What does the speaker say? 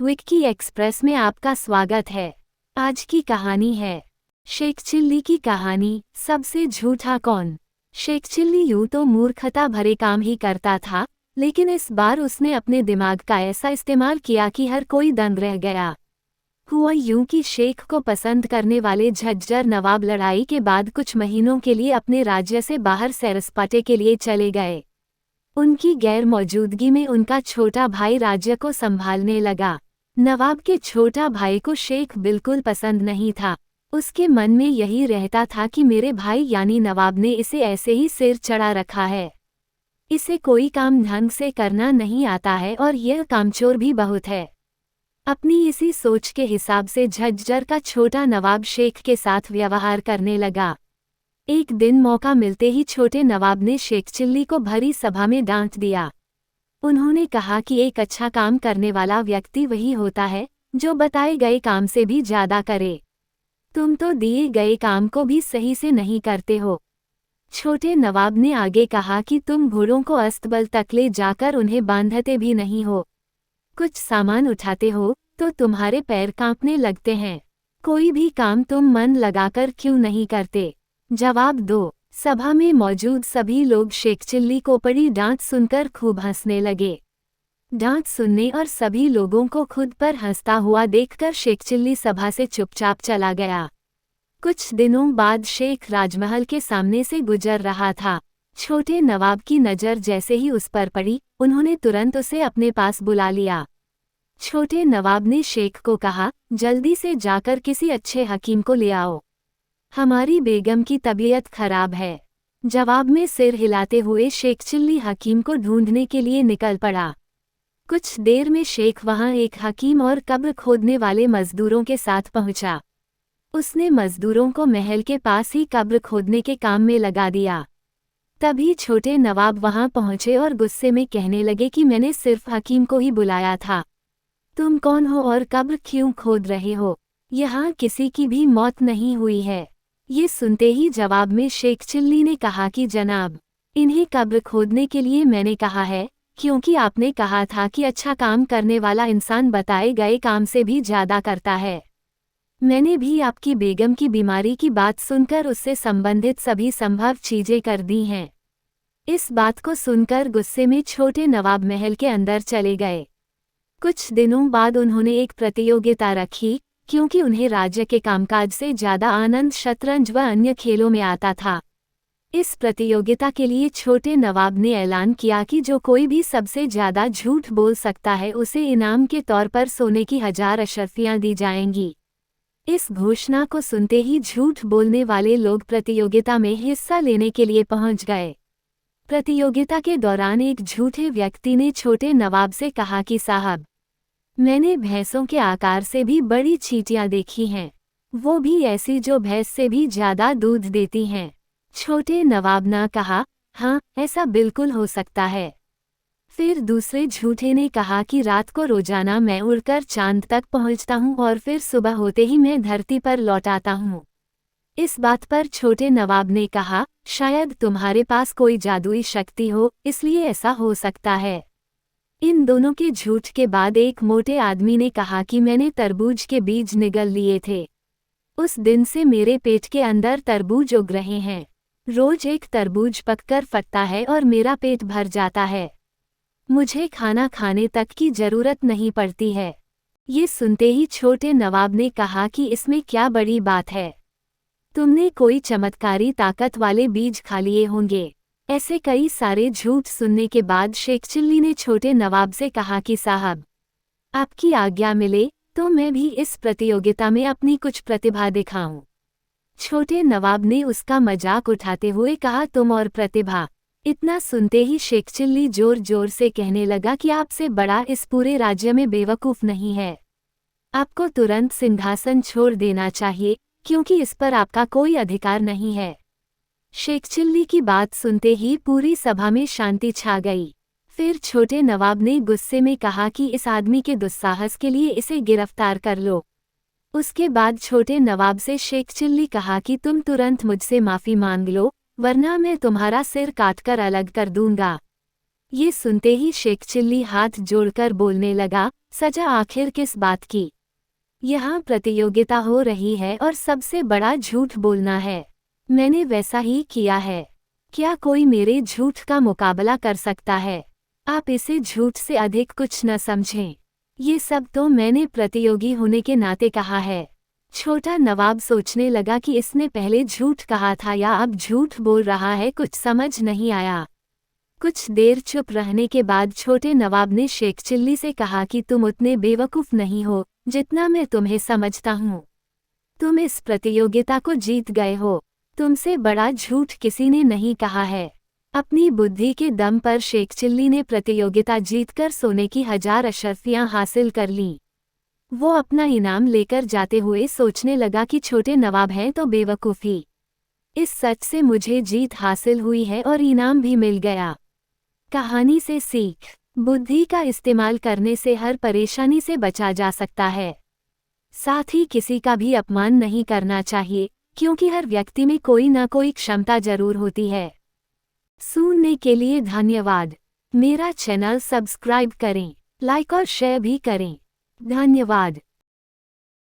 Vicky express में आपका स्वागत है। आज की कहानी है शेख चिल्ली की कहानी, सबसे झूठा कौन। शेख चिल्ली यूं तो मूर्खता भरे काम ही करता था, लेकिन इस बार उसने अपने दिमाग का ऐसा इस्तेमाल किया कि हर कोई दंग रह गया। हुआ यूं कि शेख को पसंद करने वाले झज्जर नवाब लड़ाई के बाद कुछ महीनों के लिए अपने राज्य से बाहर सैर-सपाटे के लिए चले गए। उनकी गैर मौजूदगी में उनका छोटा भाई राज्य को संभालने लगा। नवाब के छोटा भाई को शेख बिल्कुल पसंद नहीं था। उसके मन में यही रहता था कि मेरे भाई यानी नवाब ने इसे ऐसे ही सिर चढ़ा रखा है। इसे कोई काम ढंग से करना नहीं आता है और यह कामचोर भी बहुत है। अपनी इसी सोच के हिसाब से झज्जर का छोटा नवाब शेख के साथ व्यवहार करने लगा। एक दिन मौका मिलते ही छोटे नवाब ने शेख चिल्ली को भरी सभा में डांट दिया। उन्होंने कहा कि एक अच्छा काम करने वाला व्यक्ति वही होता है जो बताए गए काम से भी ज्यादा करे। तुम तो दिए गए काम को भी सही से नहीं करते हो। छोटे नवाब ने आगे कहा कि तुम घोड़ों को अस्तबल तक ले जाकर उन्हें बांधते भी नहीं हो। कुछ सामान उठाते हो तो तुम्हारे पैर कांपने लगते हैं। कोई भी काम तुम मन लगाकर क्यों नहीं करते? जवाब दो। सभा में मौजूद सभी लोग शेख चिल्ली को पड़ी डांट सुनकर खूब हंसने लगे। डांट सुनने और सभी लोगों को खुद पर हंसता हुआ देखकर शेख चिल्ली सभा से चुपचाप चला गया। कुछ दिनों बाद शेख राजमहल के सामने से गुजर रहा था। छोटे नवाब की नज़र जैसे ही उस पर पड़ी, उन्होंने तुरंत उसे अपने पास बुला लिया। छोटे नवाब ने शेख को कहा, जल्दी से जाकर किसी अच्छे हकीम को ले आओ। हमारी बेगम की तबीयत खराब है। जवाब में सिर हिलाते हुए शेख चिल्ली हकीम को ढूंढने के लिए निकल पड़ा। कुछ देर में शेख वहां एक हकीम और कब्र खोदने वाले मजदूरों के साथ पहुंचा। उसने मजदूरों को महल के पास ही कब्र खोदने के काम में लगा दिया। तभी छोटे नवाब वहां पहुंचे और गुस्से में कहने लगे कि मैंने सिर्फ हकीम को ही बुलाया था। तुम कौन हो और कब्र क्यों खोद रहे हो? यहाँ किसी की भी मौत नहीं हुई है। ये सुनते ही जवाब में शेख चिल्ली ने कहा कि जनाब, इन्हें कब्र खोदने के लिए मैंने कहा है, क्योंकि आपने कहा था कि अच्छा काम करने वाला इंसान बताए गए काम से भी ज्यादा करता है। मैंने भी आपकी बेगम की बीमारी की बात सुनकर उससे संबंधित सभी संभव चीजें कर दी हैं। इस बात को सुनकर गुस्से में छोटे नवाब महल के अंदर चले गए। कुछ दिनों बाद उन्होंने एक प्रतियोगिता रखी, क्योंकि उन्हें राज्य के कामकाज से ज्यादा आनंद शतरंज व अन्य खेलों में आता था। इस प्रतियोगिता के लिए छोटे नवाब ने ऐलान किया कि जो कोई भी सबसे ज्यादा झूठ बोल सकता है उसे इनाम के तौर पर सोने की 1000 अशर्फियां दी जाएंगी। इस घोषणा को सुनते ही झूठ बोलने वाले लोग प्रतियोगिता में हिस्सा लेने के लिए पहुंच गए। प्रतियोगिता के दौरान एक झूठे व्यक्ति ने छोटे नवाब से कहा कि साहब, मैंने भैंसों के आकार से भी बड़ी चींटियां देखी हैं, वो भी ऐसी जो भैंस से भी ज्यादा दूध देती हैं। छोटे नवाब ने कहा, हाँ ऐसा बिल्कुल हो सकता है। फिर दूसरे झूठे ने कहा कि रात को रोजाना मैं उड़कर चांद तक पहुंचता हूं और फिर सुबह होते ही मैं धरती पर लौट आता हूं। इस बात पर छोटे नवाब ने कहा, शायद तुम्हारे पास कोई जादुई शक्ति हो, इसलिए ऐसा हो सकता है। इन दोनों के झूठ के बाद एक मोटे आदमी ने कहा कि मैंने तरबूज के बीज निगल लिए थे। उस दिन से मेरे पेट के अंदर तरबूज उग रहे हैं। रोज एक तरबूज पककर फटता है और मेरा पेट भर जाता है। मुझे खाना खाने तक की जरूरत नहीं पड़ती है। ये सुनते ही छोटे नवाब ने कहा कि इसमें क्या बड़ी बात है? तुमने कोई चमत्कारी ताकत वाले बीज खा लिए होंगे। ऐसे कई सारे झूठ सुनने के बाद शेख चिल्ली ने छोटे नवाब से कहा कि साहब, आपकी आज्ञा मिले तो मैं भी इस प्रतियोगिता में अपनी कुछ प्रतिभा दिखाऊं। छोटे नवाब ने उसका मजाक उठाते हुए कहा, तुम और प्रतिभा? इतना सुनते ही शेख चिल्ली जोर जोर से कहने लगा कि आपसे बड़ा इस पूरे राज्य में बेवकूफ नहीं है। आपको तुरंत सिंहासन छोड़ देना चाहिए, क्योंकि इस पर आपका कोई अधिकार नहीं है। शेख चिल्ली की बात सुनते ही पूरी सभा में शांति छा गई। फिर छोटे नवाब ने गुस्से में कहा कि इस आदमी के दुस्साहस के लिए इसे गिरफ्तार कर लो। उसके बाद छोटे नवाब से शेख चिल्ली कहा कि तुम तुरंत मुझसे माफी मांग लो, वरना मैं तुम्हारा सिर काटकर अलग कर दूंगा। ये सुनते ही शेख चिल्ली हाथ जोड़कर बोलने लगा, सजा आखिर किस बात की? यहाँ प्रतियोगिता हो रही है और सबसे बड़ा झूठ बोलना है। मैंने वैसा ही किया है। क्या कोई मेरे झूठ का मुकाबला कर सकता है? आप इसे झूठ से अधिक कुछ न समझें। ये सब तो मैंने प्रतियोगी होने के नाते कहा है। छोटा नवाब सोचने लगा कि इसने पहले झूठ कहा था या अब झूठ बोल रहा है, कुछ समझ नहीं आया। कुछ देर चुप रहने के बाद छोटे नवाब ने शेख चिल्ली से कहा कि तुम उतने बेवकूफ़ नहीं हो जितना मैं तुम्हें समझता हूँ। तुम इस प्रतियोगिता को जीत गए हो। तुमसे बड़ा झूठ किसी ने नहीं कहा है। अपनी बुद्धि के दम पर शेख चिल्ली ने प्रतियोगिता जीतकर सोने की 1000 अशर्फियाँ हासिल कर लीं। वो अपना इनाम लेकर जाते हुए सोचने लगा कि छोटे नवाब हैं तो बेवकूफ़ी। इस सच से मुझे जीत हासिल हुई है और इनाम भी मिल गया। कहानी से सीख, बुद्धि का इस्तेमाल करने से हर परेशानी से बचा जा सकता है। साथ ही किसी का भी अपमान नहीं करना चाहिए, क्योंकि हर व्यक्ति में कोई ना कोई क्षमता जरूर होती है। सुनने के लिए धन्यवाद। मेरा चैनल सब्सक्राइब करें, लाइक और शेयर भी करें। धन्यवाद।